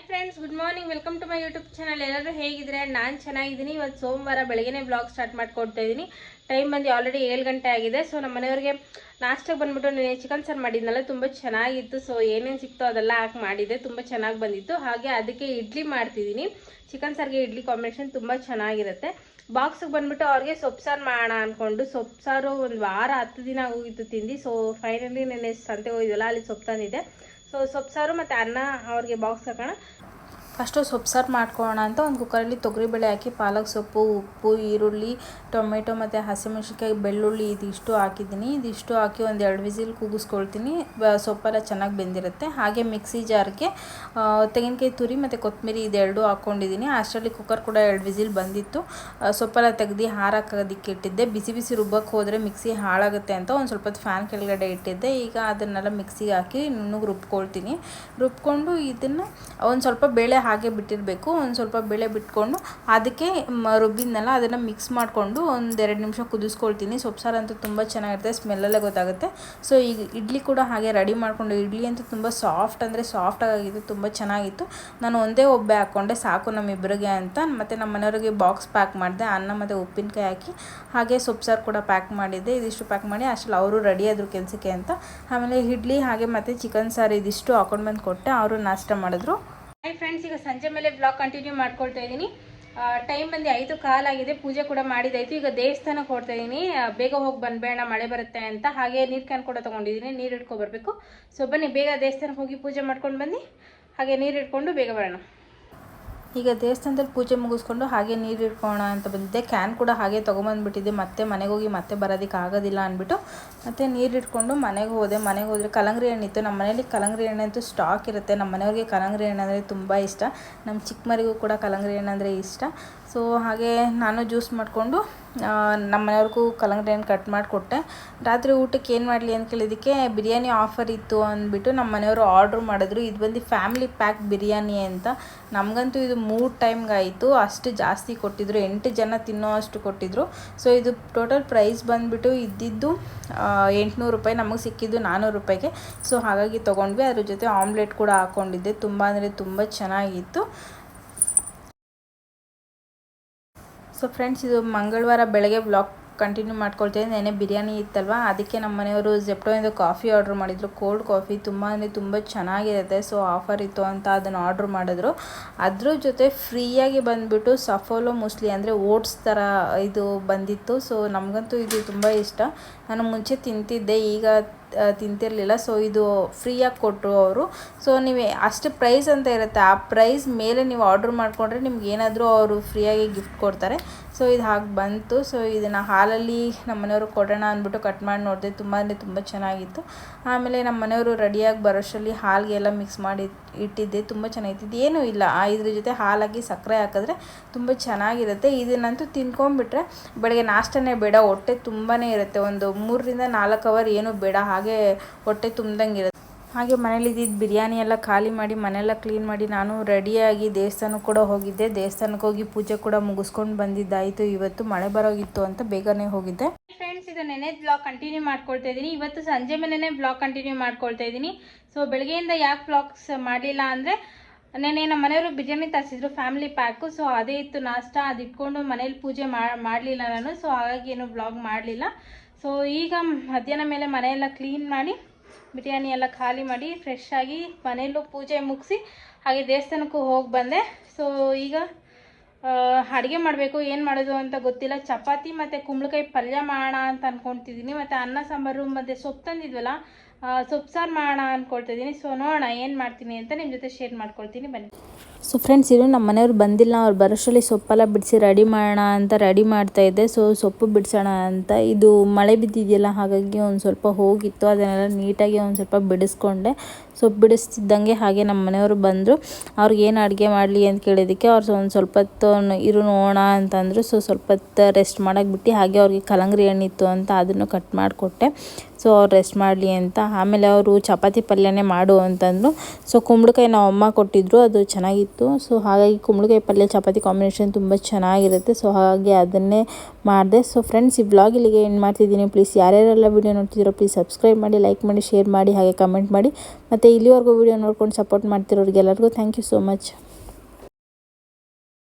Friends, good morning. Welcome to my YouTube channel. ಎಲ್ಲರೂ ಹೇಗಿದ್ರೆ? ನಾನು ಚೆನ್ನಾಗಿದ್ದೀನಿ. ಇವತ್ತು ಸೋಮವಾರ ಬೆಳಗ್ಗೆ ಬ್ಲಾಗ್ ಸ್ಟಾರ್ಟ್ ಮಾಡ್ಕೊಡ್ತಾ ಇದ್ದೀನಿ. ಟೈಮ್ ಬಂದು ಆಲ್ರೆಡಿ 7 ಗಂಟೆ ಆಗಿದೆ. ಸೊ ನಮ್ಮ ಮನೆಯವ್ರಿಗೆ ನಾಷ್ಟಕ್ಕೆ ಬಂದುಬಿಟ್ಟು ನಾನು ಚಿಕನ್ ಸಾರು ಮಾಡಿದ್ನಲ್ಲ, ತುಂಬ ಚೆನ್ನಾಗಿತ್ತು. ಸೊ ಏನೇನು ಸಿಕ್ತೋ ಅದೆಲ್ಲ ಹಾಕಿ ಮಾಡಿದ್ದೆ, ತುಂಬ ಚೆನ್ನಾಗಿ ಬಂದಿತ್ತು. ಹಾಗೆ ಅದಕ್ಕೆ ಇಡ್ಲಿ ಮಾಡ್ತಿದ್ದೀನಿ. ಚಿಕನ್ ಸಾರಿಗೆ ಇಡ್ಲಿ ಕಾಂಬಿನೇಷನ್ ತುಂಬ ಚೆನ್ನಾಗಿರುತ್ತೆ. ಬಾಕ್ಸಿಗೆ ಬಂದುಬಿಟ್ಟು ಅವ್ರಿಗೆ ಸೊಪ್ಪು ಸಾರು ಮಾಡೋಣ ಅಂದ್ಕೊಂಡು, ಸೊಪ್ಪು ಸಾರು ಒಂದು ವಾರ 10 ದಿನ ಆಗೋಗಿತ್ತು ತಿಂದು. ಸೊ ಫೈನಲಿ ನೆನ್ನೆ ಸಂತೆಗೆ ಹೋಗಿದ್ವಲ್ಲ, ಅಲ್ಲಿ ಸೊಪ್ಪು ತಂದಿದ್ದೆ. ಸೊ ಸೊಪ್ಪು ಸಾರು ಮತ್ತು ಅನ್ನ ಅವ್ರಿಗೆ ಬಾಕ್ಸ್ ಹಾಕೋಣ. ಫಸ್ಟು ಸೊಪ್ಪು ಸಾರು ಮಾಡ್ಕೊಳ್ಳೋಣ ಅಂತ ಒಂದು ಕುಕ್ಕರಲ್ಲಿ ತೊಗರಿಬೇಳೆ ಹಾಕಿ ಪಾಲಕ್ ಸೊಪ್ಪು, ಉಪ್ಪು, ಈರುಳ್ಳಿ, ಟೊಮೆಟೊ ಮತ್ತು ಹಸಿಮೆಣ್ಸಿನ್ಕಾಯಿ, ಬೆಳ್ಳುಳ್ಳಿ ಇದಿಷ್ಟು ಹಾಕಿದ್ದೀನಿ. ಇದಿಷ್ಟು ಹಾಕಿ ಒಂದು 2 ವಿಸಿಲ್ ಕೂಗಿಸ್ಕೊಳ್ತೀನಿ. ಸೊಪ್ಪೆಲ್ಲ ಚೆನ್ನಾಗಿ ಬೆಂದಿರುತ್ತೆ. ಹಾಗೆ ಮಿಕ್ಸಿ ಜಾರ್ಗೆ ತೆಂಗಿನಕಾಯಿ ತುರಿ ಮತ್ತು ಕೊತ್ತಂಬರಿ ಇದೆರಡು ಹಾಕ್ಕೊಂಡಿದ್ದೀನಿ. ಅಷ್ಟರಲ್ಲಿ ಕುಕ್ಕರ್ ಕೂಡ 2 ವಿಸಿಲ್ ಬಂದಿತ್ತು. ಸೊಪ್ಪೆಲ್ಲ ತೆಗೆದು ಹಾರಕ್ಕೆ ಇಟ್ಟಿದ್ದೆ. ಬಿಸಿ ಬಿಸಿ ರುಬ್ಬಕ್ಕೆ ಹೋದರೆ ಮಿಕ್ಸಿ ಹಾಳಾಗುತ್ತೆ ಅಂತ ಒಂದು ಸ್ವಲ್ಪ ಫ್ಯಾನ್ ಕೆಳಗಡೆ ಇಟ್ಟಿದ್ದೆ. ಈಗ ಅದನ್ನೆಲ್ಲ ಮಿಕ್ಸಿಗೆ ಹಾಕಿ ನುಣ್ಣಗೆ ರುಬ್ಕೊಳ್ತೀನಿ. ರುಬ್ಕೊಂಡು ಇದನ್ನು ಒಂದು ಸ್ವಲ್ಪ ಬೇಳೆ ಹಾಗೆ ಬಿಟ್ಟಿರಬೇಕು. ಒಂದು ಸ್ವಲ್ಪ ಬೇಳೆ ಬಿಟ್ಕೊಂಡು ಅದಕ್ಕೆ ರುಬ್ಬಿದ್ನಲ್ಲ ಅದನ್ನು ಮಿಕ್ಸ್ ಮಾಡಿಕೊಂಡು ಒಂದು 2 ನಿಮಿಷ ಕುದಿಸ್ಕೊಳ್ತೀನಿ. ಸೊಪ್ಪು ಸಾರು ಅಂತೂ ತುಂಬ ಚೆನ್ನಾಗಿರುತ್ತೆ, ಸ್ಮೆಲ್ಲಲ್ಲೇ ಗೊತ್ತಾಗುತ್ತೆ. ಸೊ ಈಗ ಇಡ್ಲಿ ಕೂಡ ಹಾಗೆ ರೆಡಿ ಮಾಡಿಕೊಂಡು, ಇಡ್ಲಿ ಅಂತೂ ತುಂಬ ಸಾಫ್ಟ್ ಅಂದರೆ ಸಾಫ್ಟಾಗಿತ್ತು, ತುಂಬ ಚೆನ್ನಾಗಿತ್ತು. ನಾನು ಒಂದೇ ಒಬ್ಬೆ ಹಾಕ್ಕೊಂಡೆ, ಸಾಕು ನಮ್ಮಿಬ್ಬರಿಗೆ ಅಂತ. ಮತ್ತು ನಮ್ಮ ಮನೆಯವರಿಗೆ ಬಾಕ್ಸ್ ಪ್ಯಾಕ್ ಮಾಡಿದೆ, ಅನ್ನ ಮತ್ತು ಉಪ್ಪಿನಕಾಯಿ ಹಾಕಿ. ಹಾಗೆ ಸೊಪ್ಪು ಸಾರು ಕೂಡ ಪ್ಯಾಕ್ ಮಾಡಿದ್ದೆ. ಇದಿಷ್ಟು ಪ್ಯಾಕ್ ಮಾಡಿ ಅಷ್ಟರಲ್ಲಿ ಅವರು ರೆಡಿ ಆದರು ಕೆಲಸಕ್ಕೆ ಅಂತ. ಆಮೇಲೆ ಇಡ್ಲಿ ಹಾಗೆ ಮತ್ತು ಚಿಕನ್ ಸಾರು ಇದಿಷ್ಟು ಹಾಕೊಂಡು ಬಂದು ಕೊಟ್ಟೆ. ಅವರು ನಾಷ್ಟ ಮಾಡಿದ್ರು. ಹಾಯ್ ಫ್ರೆಂಡ್ಸ್, ಈಗ ಸಂಜೆ ಮೇಲೆ ಬ್ಲಾಗ್ ಕಂಟಿನ್ಯೂ ಮಾಡ್ಕೊಳ್ತಾ ಇದ್ದೀನಿ. ಟೈಮ್ ಬಂದು 5:15 ಆಗಿದೆ. ಪೂಜೆ ಕೂಡ ಮಾಡಿದಾಯಿತು. ಈಗ ದೇವಸ್ಥಾನಕ್ಕೆ ಹೊರಡ್ತಾ ಇದ್ದೀನಿ. ಬೇಗ ಹೋಗಿ ಬಂದ್ಬೇಡ, ಮಳೆ ಬರುತ್ತೆ ಅಂತ. ಹಾಗೆ ನೀರು ಕ್ಯಾನ್ ಕೂಡ ತೊಗೊಂಡಿದ್ದೀನಿ, ನೀರು ಇಟ್ಕೊಬರ್ಬೇಕು. ಸೊ ಬನ್ನಿ ಬೇಗ ದೇವಸ್ಥಾನಕ್ಕೆ ಹೋಗಿ ಪೂಜೆ ಮಾಡ್ಕೊಂಡು ಬನ್ನಿ. ಹಾಗೆ ನೀರು ಇಟ್ಕೊಂಡು ಬೇಗ ಬರೋಣ. ಈಗ ದೇವಸ್ಥಾನದಲ್ಲಿ ಪೂಜೆ ಮುಗಿಸ್ಕೊಂಡು ಹಾಗೆ ನೀರು ಇಟ್ಕೊಳ್ಳೋಣ ಅಂತ ಬಂದಿದ್ದೆ. ಕ್ಯಾನ್ ಕೂಡ ಹಾಗೆ ತೊಗೊಂಬಂದುಬಿಟ್ಟಿದ್ದೆ. ಮತ್ತೆ ಮನೆಗೆ ಹೋಗಿ ಮತ್ತೆ ಬರೋದಕ್ಕೆ ಆಗೋದಿಲ್ಲ ಅಂದ್ಬಿಟ್ಟು ಮತ್ತೆ ನೀರು ಇಟ್ಕೊಂಡು ಮನೆಗೆ ಹೋದರೆ ಕಲ್ಲಂಗಡಿ ಹಣ್ಣು ಇತ್ತು. ನಮ್ಮ ಮನೇಲಿ ಕಲ್ಲಂಗಡಿ ಹಣ್ಣು ಅಂತೂ ಸ್ಟಾಕ್ ಇರುತ್ತೆ. ನಮ್ಮ ಮನೆಯವ್ರಿಗೆ ಕಲ್ಲಂಗಡಿ ಹಣ್ಣು ಅಂದರೆ ತುಂಬ ಇಷ್ಟ. ನಮ್ಮ ಚಿಕ್ಕ ಮರಿಗೂ ಕೂಡ ಕಲ್ಲಂಗಡಿ ಹಣ್ಣು ಅಂದರೆ ಇಷ್ಟ. ಸೊ ಹಾಗೆ ನಾನು ಜ್ಯೂಸ್ ಮಾಡಿಕೊಂಡು ನಮ್ಮ ಮನೆಯವ್ರಿಗೂ ಕಲ್ಲಂಗಡಿ ಹಣ್ಣು ಕಟ್ ಮಾಡಿಕೊಟ್ಟೆ. ರಾತ್ರಿ ಊಟಕ್ಕೆ ಏನು ಮಾಡಲಿ ಅಂತ ಕೇಳಿದ್ದಕ್ಕೆ ಬಿರಿಯಾನಿ ಆಫರ್ ಇತ್ತು ಅಂದ್ಬಿಟ್ಟು ನಮ್ಮ ಮನೆಯವರು ಆರ್ಡ್ರ್ ಮಾಡಿದ್ರು. ಇದು ಬಂದು ಫ್ಯಾಮಿಲಿ ಪ್ಯಾಕ್ ಬಿರಿಯಾನಿ ಅಂತ. ನಮಗಂತೂ ಇದು 3 ಟೈಮ್ಗೆ ಆಯಿತು. ಅಷ್ಟು ಜಾಸ್ತಿ ಕೊಟ್ಟಿದ್ರು, 8 ಜನ ತಿನ್ನೋ ಅಷ್ಟು ಕೊಟ್ಟಿದ್ರು. ಸೊ ಇದು ಟೋಟಲ್ ಪ್ರೈಸ್ ಬಂದುಬಿಟ್ಟು ಇದ್ದಿದ್ದು 800 ರೂಪಾಯಿ, ನಮಗೆ ಸಿಕ್ಕಿದ್ದು 400 ರೂಪಾಯಿಗೆ. ಸೊ ಹಾಗಾಗಿ ತೊಗೊಂಡ್ವಿ. ಅದ್ರ ಜೊತೆ ಆಮ್ಲೆಟ್ ಕೂಡ ಹಾಕ್ಕೊಂಡಿದ್ದೆ. ತುಂಬ ಅಂದರೆ ತುಂಬ ಚೆನ್ನಾಗಿತ್ತು. ಸೊ ಫ್ರೆಂಡ್ಸ್, ಇದು ಮಂಗಳವಾರ ಬೆಳಗ್ಗೆ ವ್ಲಾಗ್ ಕಂಟಿನ್ಯೂ ಮಾಡ್ಕೊಳ್ತೀನಿ. ನೆನೆ ಬಿರಿಯಾನಿ ಇತ್ತಲ್ವ, ಅದಕ್ಕೆ ನಮ್ಮ ಮನೆಯವರು ಜೆಪ್ಟೋಯಿಂದ ಕಾಫಿ ಆರ್ಡ್ರ್ ಮಾಡಿದರು. ಕೋಲ್ಡ್ ಕಾಫಿ ತುಂಬ ಅಂದರೆ ತುಂಬ ಚೆನ್ನಾಗಿರುತ್ತೆ. ಸೊ ಆಫರ್ ಇತ್ತು ಅಂತ ಅದನ್ನು ಆರ್ಡ್ರ್ ಮಾಡಿದ್ರು. ಅದ್ರ ಜೊತೆ ಫ್ರೀಯಾಗಿ ಬಂದುಬಿಟ್ಟು ಸಫೋಲೋ ಮುಸ್ಲಿ ಅಂದರೆ ಓಟ್ಸ್ ಥರ ಇದು ಬಂದಿತ್ತು. ಸೊ ನಮಗಂತೂ ಇದು ತುಂಬ ಇಷ್ಟ. ನಾನು ಮುಂಚೆ ತಿಂತಿದ್ದೆ, ಈಗ ತಿಂತಿರಲಿಲ್ಲ. ಸೊ ಇದು ಫ್ರೀಯಾಗಿ ಕೊಟ್ಟರು ಅವರು. ಸೊ ನೀವು ಅಷ್ಟು ಪ್ರೈಸ್ ಅಂತ ಇರುತ್ತೆ, ಆ ಪ್ರೈಸ್ ಮೇಲೆ ನೀವು ಆರ್ಡ್ರ್ ಮಾಡಿಕೊಂಡ್ರೆ ನಿಮ್ಗೆ ಏನಾದರೂ ಅವರು ಫ್ರೀಯಾಗಿ ಗಿಫ್ಟ್ ಕೊಡ್ತಾರೆ. ಸೊ ಇದು ಹಾಗೆ ಬಂತು. ಸೊ ಇದನ್ನು ಹಾಲಲ್ಲಿ ನಮ್ಮ ಮನೆಯವರು ಕೊಡೋಣ ಅಂದ್ಬಿಟ್ಟು ಕಟ್ ಮಾಡಿ ನೋಡಿದೆ. ತುಂಬ ಅಂದರೆ ತುಂಬ ಚೆನ್ನಾಗಿತ್ತು. ಆಮೇಲೆ ನಮ್ಮ ಮನೆಯವರು ರೆಡಿಯಾಗಿ ಬರೋಷ್ಟರಲ್ಲಿ ಹಾಲಿಗೆಲ್ಲ ಮಿಕ್ಸ್ ಮಾಡಿ ಇಟ್ಟಿದ್ದೆ. ತುಂಬ ಚೆನ್ನಾಗಿತ್ತು. ಏನೂ ಇಲ್ಲ, ಇದ್ರ ಜೊತೆ ಹಾಲಾಗಿ ಸಕ್ಕರೆ ಹಾಕಿದ್ರೆ ತುಂಬ ಚೆನ್ನಾಗಿರುತ್ತೆ. ಇದನ್ನಂತೂ ತಿನ್ಕೊಂಡ್ಬಿಟ್ರೆ ಬೆಳಗ್ಗೆ ನಾಷ್ಟನೇ ಬೇಡ, ಹೊಟ್ಟೆ ತುಂಬಾ ಇರುತ್ತೆ. ಒಂದು 3 ರಿಂದ 4 ಅವರ್ ಏನೂ ಬೇಡ, ಹಾಗೆ ಹೊಟ್ಟೆ ತುಂಬ್ದಂಗೆ ಇರುತ್ತೆ. ಹಾಗೆ ಮನೇಲಿ ಇದ್ದಿದ್ದು ಬಿರಿಯಾನಿ ಎಲ್ಲ ಖಾಲಿ ಮಾಡಿ ಮನೆಯೆಲ್ಲ ಕ್ಲೀನ್ ಮಾಡಿ ನಾನು ರೆಡಿಯಾಗಿ ದೇವಸ್ಥಾನಕ್ಕೆ ಕೂಡ ಹೋಗಿದ್ದೆ. ದೇವಸ್ಥಾನಕ್ಕೆ ಹೋಗಿ ಪೂಜೆ ಕೂಡ ಮುಗಿಸ್ಕೊಂಡು ಬಂದಿದ್ದಾಯಿತು. ಇವತ್ತು ಮಳೆ ಬರೋಗಿತ್ತು ಅಂತ ಬೇಗನೆ ಹೋಗಿದ್ದೆ. ಫ್ರೆಂಡ್ಸ್, ಇದು ನೆನೆ ಬ್ಲಾಗ್ ಕಂಟಿನ್ಯೂ ಮಾಡ್ಕೊಳ್ತಾ ಇದ್ದೀನಿ. ಇವತ್ತು ಸಂಜೆ ಮೇಲೆನೇ ಬ್ಲಾಗ್ ಕಂಟಿನ್ಯೂ ಮಾಡ್ಕೊಳ್ತಾ ಇದ್ದೀನಿ. ಸೊ ಬೆಳಗ್ಗೆಯಿಂದ ಯಾಕೆ ಬ್ಲಾಗ್ಸ್ ಮಾಡಲಿಲ್ಲ ಅಂದರೆ, ನೆನೆ ನಮ್ಮ ಮನೆಯವರು ಬಿರಿಯಾನಿ ತರಿಸಿದ್ರು ಫ್ಯಾಮಿಲಿ ಪ್ಯಾಕು. ಸೊ ಅದೇ ಇತ್ತು ನಾಷ್ಟ, ಅದು ಇಟ್ಕೊಂಡು ಮನೇಲಿ ಪೂಜೆ ಮಾಡಲಿಲ್ಲ ನಾನು. ಸೊ ಹಾಗಾಗಿ ಏನು ಬ್ಲಾಗ್ ಮಾಡಲಿಲ್ಲ. ಸೊ ಈಗ ಮಧ್ಯಾಹ್ನ ಮೇಲೆ ಮನೆಯೆಲ್ಲ ಕ್ಲೀನ್ ಮಾಡಿ ಬಿರಿಯಾನಿ ಎಲ್ಲ ಖಾಲಿ ಮಾಡಿ ಫ್ರೆಶ್ ಆಗಿ ಮನೆಯಲ್ಲೂ ಪೂಜೆ ಮುಗಿಸಿ ಹಾಗೆ ದೇವಸ್ಥಾನಕ್ಕೂ ಹೋಗಿ ಬಂದೆ. ಸೊ ಈಗ ಅಡುಗೆ ಮಾಡಬೇಕು, ಏನು ಮಾಡೋದು ಅಂತ ಗೊತ್ತಿಲ್ಲ. ಚಪಾತಿ ಮತ್ತು ಕುಂಬಳಕಾಯಿ ಪಲ್ಯ ಮಾಡೋಣ ಅಂತ ಅಂದ್ಕೊಳ್ತಿದ್ದೀನಿ. ಮತ್ತು ಅನ್ನ ಸಾಂಬಾರು ಮತ್ತು ಸೊಪ್ಪು ತಂದಿದ್ವಲ್ಲ, ಸೊಪ್ಪು ಸಾರು ಮಾಡೋಣ ಅಂದ್ಕೊಳ್ತಿದ್ದೀನಿ. ಸೊ ನೋಡೋಣ ಏನು ಮಾಡ್ತೀನಿ ಅಂತ ನಿಮ್ಮ ಜೊತೆ ಶೇರ್ ಮಾಡ್ಕೊಳ್ತೀನಿ, ಬನ್ನಿ. ಸೊ ಫ್ರೆಂಡ್ಸ್, ಇದು ನಮ್ಮ ಮನೆಯವ್ರು ಬಂದಿಲ್ಲ. ಅವ್ರು ಬರೋಷ್ಟರಲ್ಲಿ ಸೊಪ್ಪೆಲ್ಲ ಬಿಡಿಸಿ ರೆಡಿ ಮಾಡೋಣ ಅಂತ ರೆಡಿ ಮಾಡ್ತಾಯಿದ್ದೆ. ಸೊ ಸೊಪ್ಪು ಬಿಡಿಸೋಣ ಅಂತ, ಇದು ಮಳೆ ಬಿದ್ದಿದೆಯಲ್ಲ ಹಾಗಾಗಿ ಒಂದು ಸ್ವಲ್ಪ ಹೋಗಿತ್ತು. ಅದನ್ನೆಲ್ಲ ನೀಟಾಗಿ ಒಂದು ಸ್ವಲ್ಪ ಬಿಡಿಸ್ಕೊಂಡೆ. ಸೊಪ್ಪು ಬಿಡಿಸ್ತಿದ್ದಂಗೆ ಹಾಗೆ ನಮ್ಮ ಮನೆಯವರು ಬಂದರು. ಅವ್ರಿಗೆ ಏನು ಅಡುಗೆ ಮಾಡಲಿ ಅಂತ ಕೇಳಿದ್ದಕ್ಕೆ ಅವ್ರು ಒಂದು ಸ್ವಲ್ಪ ಹೊತ್ತು ಇರು ನೋಡೋಣ ಅಂತಂದರು. ಸೊ ಸ್ವಲ್ಪ ಹೊತ್ತು ರೆಸ್ಟ್ ಮಾಡೋಕ್ಕೆ ಬಿಟ್ಟು ಹಾಗೆ ಅವ್ರಿಗೆ ಕಲ್ಲಂಗಡಿ ಹಣ್ಣಿತ್ತು ಅಂತ ಅದನ್ನು ಕಟ್ ಮಾಡಿಕೊಟ್ಟೆ. ಸೊ ಅವ್ರು ರೆಸ್ಟ್ ಮಾಡಲಿ ಅಂತ. ಆಮೇಲೆ ಅವರು ಚಪಾತಿ ಪಲ್ಯನೇ ಮಾಡು ಅಂತಂದರು. ಸೊ ಕುಂಬಳಕಾಯಿ ನಾವು ಅಮ್ಮ ಕೊಟ್ಟಿದ್ದರು, ಅದು ಚೆನ್ನಾಗಿತ್ತು. ಸೊ ಹಾಗಾಗಿ ಕುಂಬಳಕಾಯಿ ಪಲ್ಯ ಚಪಾತಿ ಕಾಂಬಿನೇಷನ್ ತುಂಬ ಚೆನ್ನಾಗಿರುತ್ತೆ. ಸೊ ಹಾಗಾಗಿ ಅದನ್ನೇ ಮಾಡಿದೆ. ಸೊ ಫ್ರೆಂಡ್ಸ್, ಈ ವ್ಲಾಗ್ ಇಲ್ಲಿಗೆ ಎಂಡ್ ಮಾಡ್ತಿದ್ದೀನಿ. ಪ್ಲೀಸ್ ಯಾರ್ಯಾರೆಲ್ಲ ವೀಡಿಯೋ ನೋಡ್ತಿದ್ದೀರೋ ಪ್ಲೀಸ್ ಸಬ್ಸ್ಕ್ರೈಬ್ ಮಾಡಿ, ಲೈಕ್ ಮಾಡಿ, ಶೇರ್ ಮಾಡಿ, ಹಾಗೆ ಕಮೆಂಟ್ ಮಾಡಿ. ಮತ್ತು ಇಲ್ಲಿವರೆಗೂ ವೀಡಿಯೋ ನೋಡ್ಕೊಂಡು ಸಪೋರ್ಟ್ ಮಾಡ್ತಿರೋರಿಗೆಲ್ಲರಿಗೂ ಥ್ಯಾಂಕ್ ಯು ಸೋ ಮಚ್.